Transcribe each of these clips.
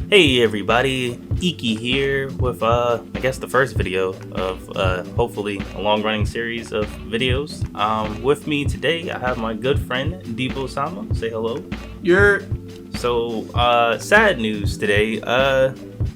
Hey everybody, Iki here with I guess the first video of hopefully a long-running series of videos. With me today I have my good friend Debo Sama. Say hello. So sad news today.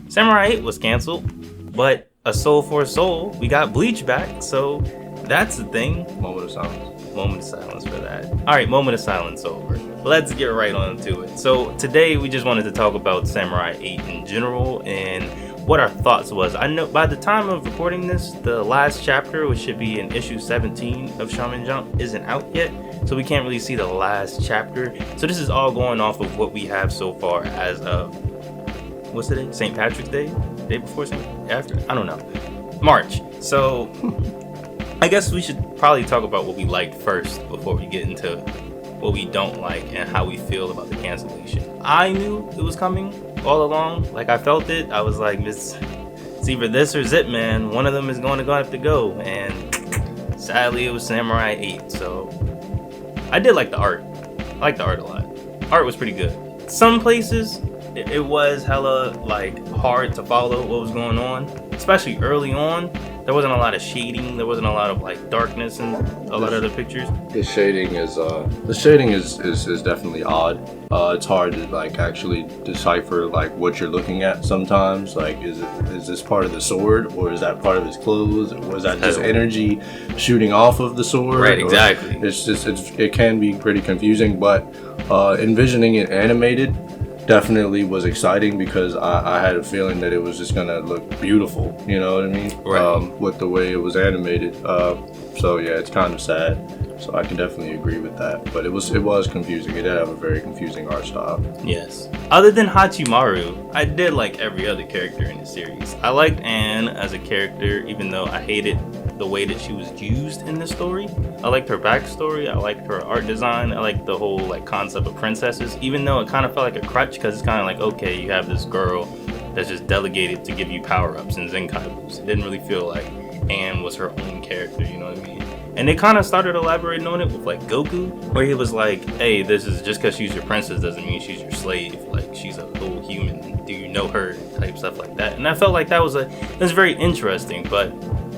Samurai 8 was canceled, but a Soul for a Soul, we got Bleach back, so that's the thing. Moment of silence. Moment of silence for that. Alright, moment of silence over. Let's get right on to it. So today we just wanted to talk about Samurai 8 in general and what our thoughts was. I know by the time of recording this, the last chapter, which should be in issue 17 of Shonen Jump, isn't out yet, so we can't really see the last chapter. So this is all going off of what we have so far as of, what's the day? St. Patrick's Day? Day before after? I don't know. March. So I guess we should probably talk about what we liked first before we get into what we don't like and how we feel about the cancellation. I knew it was coming all along. Like, I felt it. I was like, it's either this or Zip Man. One of them is going to have to go. And sadly, it was Samurai 8. So I did like the art. I liked the art a lot. Art was pretty good. Some places, it was hella like hard to follow what was going on, especially early on. There wasn't a lot of shading. There wasn't a lot of like darkness in a lot of the pictures. The shading is definitely odd. It's hard to like actually decipher like what you're looking at sometimes. Like, is this part of the sword, or is that part of his clothes, or was that just energy shooting off of the sword? Right, exactly. It can be pretty confusing, but envisioning it animated definitely was exciting because I had a feeling that it was just gonna look beautiful, you know what I mean? Right. With the way it was animated. So yeah, it's kind of sad. So I can definitely agree with that. But it was confusing. It did have a very confusing art style. Yes. Other than Hachimaru, I did like every other character in the series. I liked Anne as a character, even though I hated the way that she was used in the story. I liked her backstory. I liked her art design. I liked the whole like concept of princesses, even though it kind of felt like a crutch, because it's kind of like, okay, you have this girl that's just delegated to give you power-ups and Zenkai boosts. It didn't really feel like Anne was her own character, you know what I mean? And they kind of started elaborating on it with like Goku, where he was like, hey, this is just because she's your princess doesn't mean she's your slave. Like, she's a whole human. Do you know her? Type stuff like that. And I felt like that was very interesting. But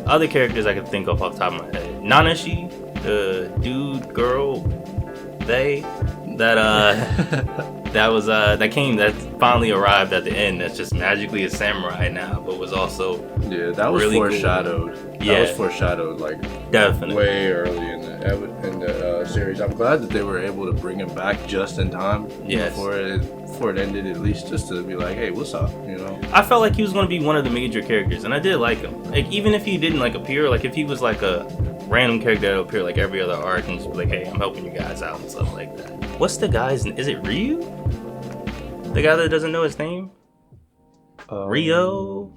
other characters I could think of off the top of my head, Nanashi, the dude, girl, they, that finally arrived at the end. That's just magically a samurai now, but was also that was really foreshadowed. Cool. That was foreshadowed like definitely way early in the series. I'm glad that they were able to bring him back just in time. Yes. Before it ended, at least, just to be like, hey, what's up? You know. I felt like he was going to be one of the major characters, and I did like him. Like, even if he didn't like appear, like if he was like a random character that would appear like every other arc and just be like, hey, I'm helping you guys out and stuff like that. What's the guy's? Is it Ryu? The guy that doesn't know his name? Rio?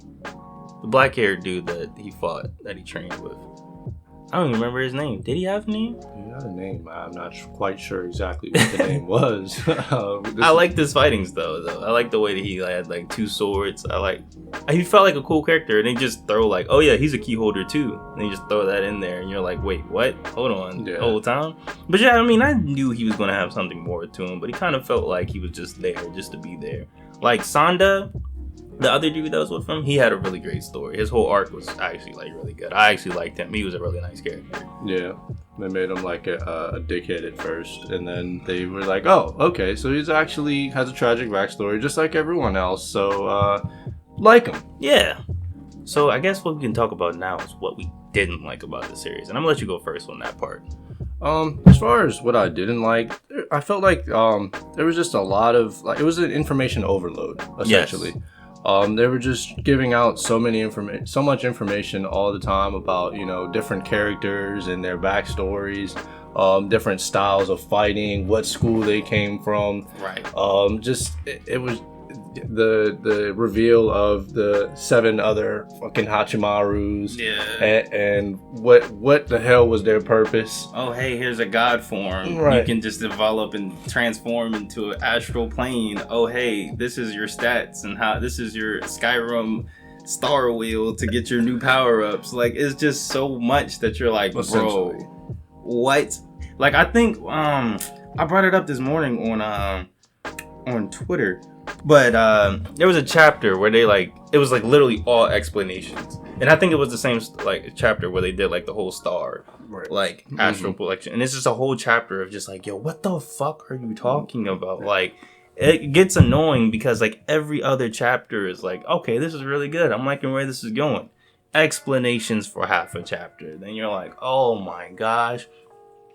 The black-haired dude that he fought, that he trained with. I don't even remember his name. Did he have a name? He had a name. I'm not quite sure exactly what the name was. I like his fightings though. I like the way that he had like two swords. He felt like a cool character, and they just throw like, oh yeah, he's a key holder too. And they just throw that in there, and you're like, wait, what? Hold on, the whole time. But yeah, I mean, I knew he was gonna have something more to him, but he kind of felt like he was just there, just to be there. Like Sanda, the other dude that was with him, he had a really great story. His whole arc was actually like really good. I actually liked him. He was a really nice character. Yeah, they made him like a dickhead at first, and then they were like, oh, okay, so he's actually has a tragic backstory just like everyone else. So like him. Yeah. So I guess what we can talk about now is what we didn't like about the series, and I'm gonna let you go first on that part. As far as what I didn't like, I felt like there was just a lot of like, it was an information overload essentially. Yes. They were just giving out so much information all the time about, you know, different characters and their backstories, different styles of fighting, what school they came from. Right. It was the reveal of the 7 other fucking Hachimarus. Yeah. And what the hell was their purpose? Oh, hey, here's a god form. Right. You can just develop and transform into an astral plane. Oh, hey, this is your stats and how this is your Skyrim star wheel to get your new power-ups. Like, it's just so much that you're like, bro, what? Like, I think I brought it up this morning on Twitter. But there was a chapter where they like it was like literally all explanations, and I think it was the same like chapter where they did like the whole star, like astral projection, and it's just a whole chapter of just like, yo, what the fuck are you talking about? Like, it gets annoying because like every other chapter is like, okay, this is really good. I'm liking where this is going. Explanations for half a chapter, then you're like, oh my gosh.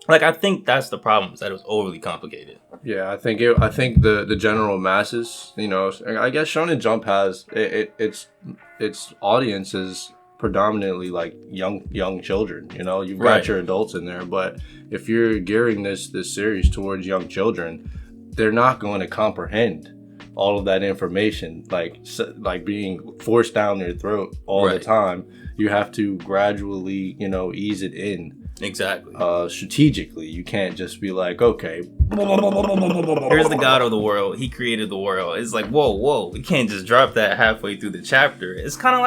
Like, I think that's the problem, is that it was overly complicated. Yeah, I think the general masses, you know, I guess Shonen Jump has its audience is predominantly like young children. You know, you've got your adults in there, but if you're gearing this series towards young children, they're not going to comprehend all of that information like being forced down their throat all the time. You have to gradually, you know, ease it in. Exactly. Strategically, you can't just be like, okay, here's the god of the world. He created the world. It's like, whoa. You can't just drop that halfway through the chapter. It's kind of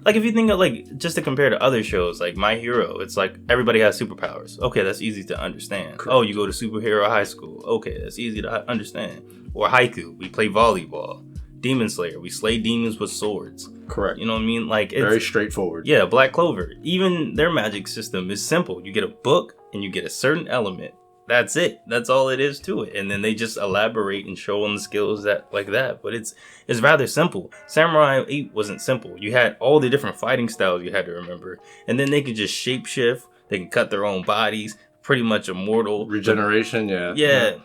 like if you think of like just to compare to other shows like My Hero, it's like everybody has superpowers. Okay, that's easy to understand. Correct. Oh, you go to superhero high school. Okay, that's easy to understand. Or Haiku, we play volleyball. Demon Slayer, we slay demons with swords. Correct. You know what I mean? Like, it's very straightforward. Yeah, Black Clover. Even their magic system is simple. You get a book and you get a certain element. That's it. That's all it is to it. And then they just elaborate and show on the skills that like that. But it's rather simple. Samurai 8 wasn't simple. You had all the different fighting styles you had to remember. And then they could just shapeshift. They can cut their own bodies. Pretty much immortal. Regeneration, yeah. Yeah.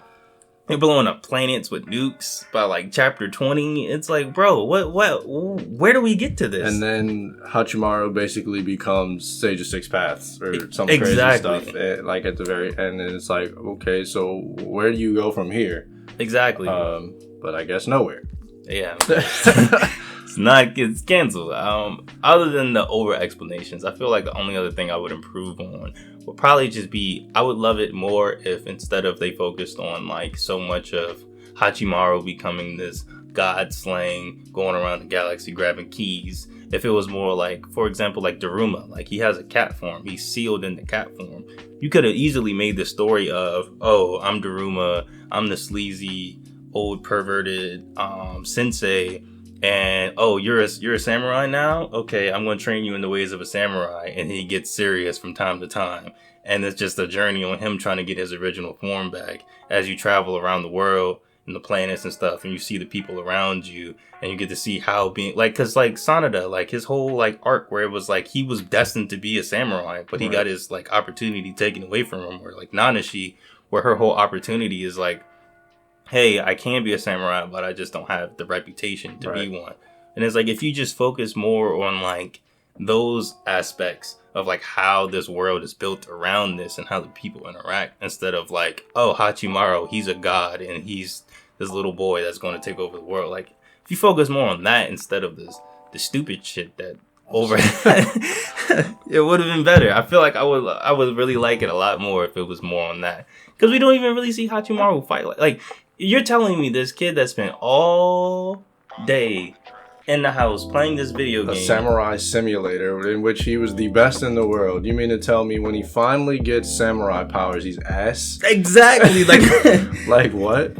They're blowing up planets with nukes by like chapter 20. It's like, bro, where do we get to this? And then Hachimaru basically becomes Sage of Six Paths or some crazy stuff. Like at the very end, and it's like, okay, so where do you go from here? Exactly. But I guess nowhere. Yeah. It's canceled. Other than the over explanations, I feel like the only other thing I would improve on would probably just be, I would love it more if instead of they focused on like so much of Hachimaru becoming this god slaying, going around the galaxy grabbing keys, if it was more like, for example, like Daruma, like he has a cat form, he's sealed in the cat form. You could have easily made the story of, oh, I'm Daruma, I'm the sleazy old perverted sensei, and oh, you're a samurai now? Okay, I'm going to train you in the ways of a samurai. And he gets serious from time to time. And it's just a journey on him trying to get his original form back as you travel around the world and the planets and stuff, and you see the people around you, and you get to see how being like, because like Sanada, like his whole like arc where it was like he was destined to be a samurai, but he got his like opportunity taken away from him. Or like Nanashi, where her whole opportunity is like, hey, I can be a samurai, but I just don't have the reputation to be one. And it's like, if you just focus more on like those aspects of like how this world is built around this and how the people interact, instead of like, oh, Hachimaru, he's a god and he's this little boy that's going to take over the world. Like, if you focus more on that instead of the stupid shit that over it would have been better. I feel like I would really like it a lot more if it was more on that, because we don't even really see Hachimaru fight. Like you're telling me this kid that spent all day in the house playing this video game, a samurai simulator in which he was the best in the world. You mean to tell me when he finally gets samurai powers, he's ass? Exactly. Like like what?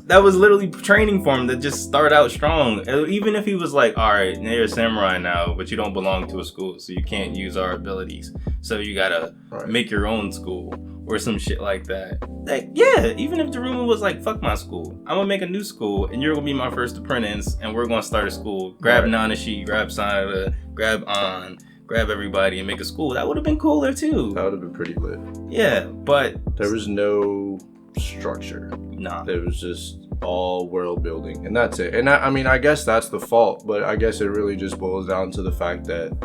That was literally training for him to just start out strong. Even if he was like, all right, now you're a samurai now, but you don't belong to a school, so you can't use our abilities. So you gotta make your own school or some shit like that. Like, yeah, even if Daruma was like, fuck my school, I'm gonna make a new school, and you're gonna be my first apprentice, and we're gonna start a school. Grab Nanashi, grab Sanada, grab An, grab everybody, and make a school. That would have been cooler too. That would have been pretty lit. Yeah, but there was no structure. Nah. It was just all world building, and that's it. And I mean, I guess that's the fault, but I guess it really just boils down to the fact that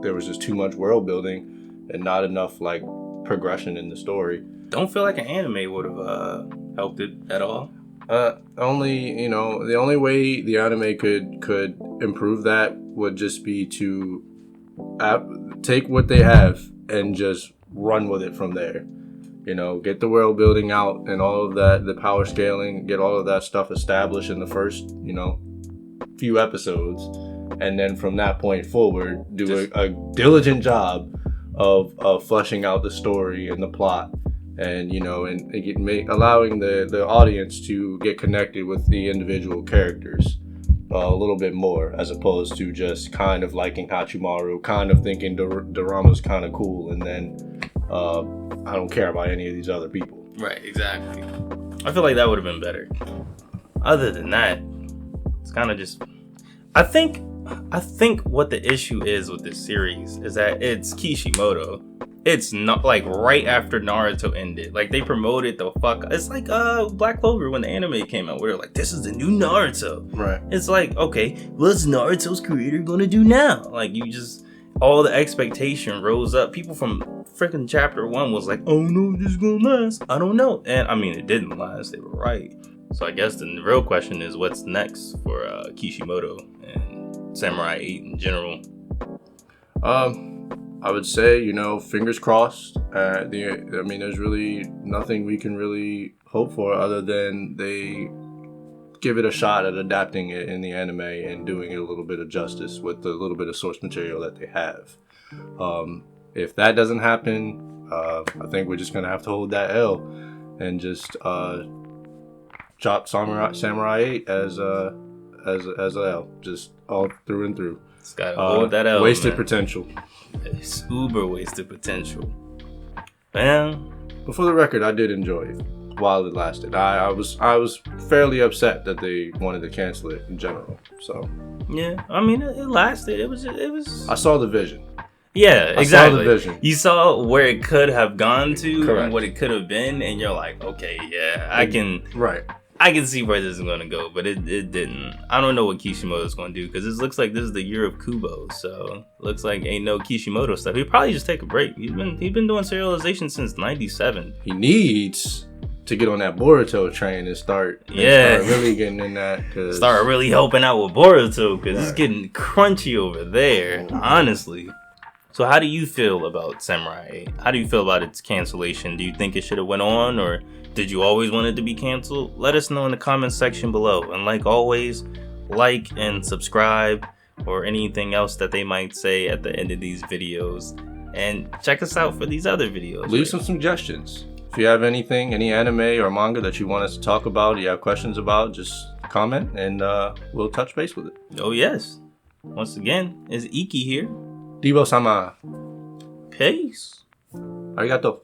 there was just too much world building and not enough like progression in the story. Don't feel like an anime would have helped it at all. Only, you know, the only way the anime could improve that would just be to take what they have and just run with it from there. You know, get the world building out and all of that, the power scaling, get all of that stuff established in the first, you know, few episodes. And then from that point forward, do a diligent job of fleshing out the story and the plot and allowing the audience to get connected with the individual characters a little bit more, as opposed to just kind of liking Hachimaru, kind of thinking Dorama's kind of cool, and then I don't care about any of these other people. Right, exactly. I feel like that would have been better. Other than that, it's kind of just... I think what the issue is with this series is that it's Kishimoto. It's not like right after Naruto ended. Like, they promoted the fuck. It's like Black Clover when the anime came out, where they're like, this is the new Naruto. Right. It's like, okay, what's Naruto's creator gonna do now? Like, all the expectation rose up. People from freaking chapter 1 was like, oh no, this is gonna last. I don't know. And I mean, it didn't last. They were right. So I guess the real question is, what's next for Kishimoto and Samurai 8 in general? I would say, fingers crossed. There's really nothing we can really hope for other than they give it a shot at adapting it in the anime and doing it a little bit of justice with the little bit of source material that they have. If that doesn't happen, I think we're just gonna have to hold that L and just chop Samurai 8 as a L, just all through and through. It's gotta hold that L. Wasted potential. It's uber wasted potential. Man, but for the record, I did enjoy it while it lasted. I was fairly upset that they wanted to cancel it in general. So yeah, I mean, it lasted. It was. I saw the vision. Yeah, exactly. I saw the vision. You saw where it could have gone to, correct, and what it could have been, and you're like, okay, yeah, I can see where this is going to go, but it didn't. I don't know what Kishimoto's going to do, because it looks like this is the year of Kubo, so looks like ain't no Kishimoto stuff. He'll probably just take a break. He's been doing serialization since '97. He needs to get on that Boruto train and start really getting in that. Start really helping out with Boruto, because it's getting crunchy over there, honestly. So how do you feel about Samurai 8? How do you feel about its cancellation? Do you think it should have went on, or did you always want it to be canceled? Let us know in the comments section below. And like always, like and subscribe, or anything else that they might say at the end of these videos. And check us out for these other videos. Leave some suggestions. If you have anything, any anime or manga that you want us to talk about, you have questions about, just comment and we'll touch base with it. Oh yes. Once again, it's Iki here. Debo-sama. Peace. Arigato.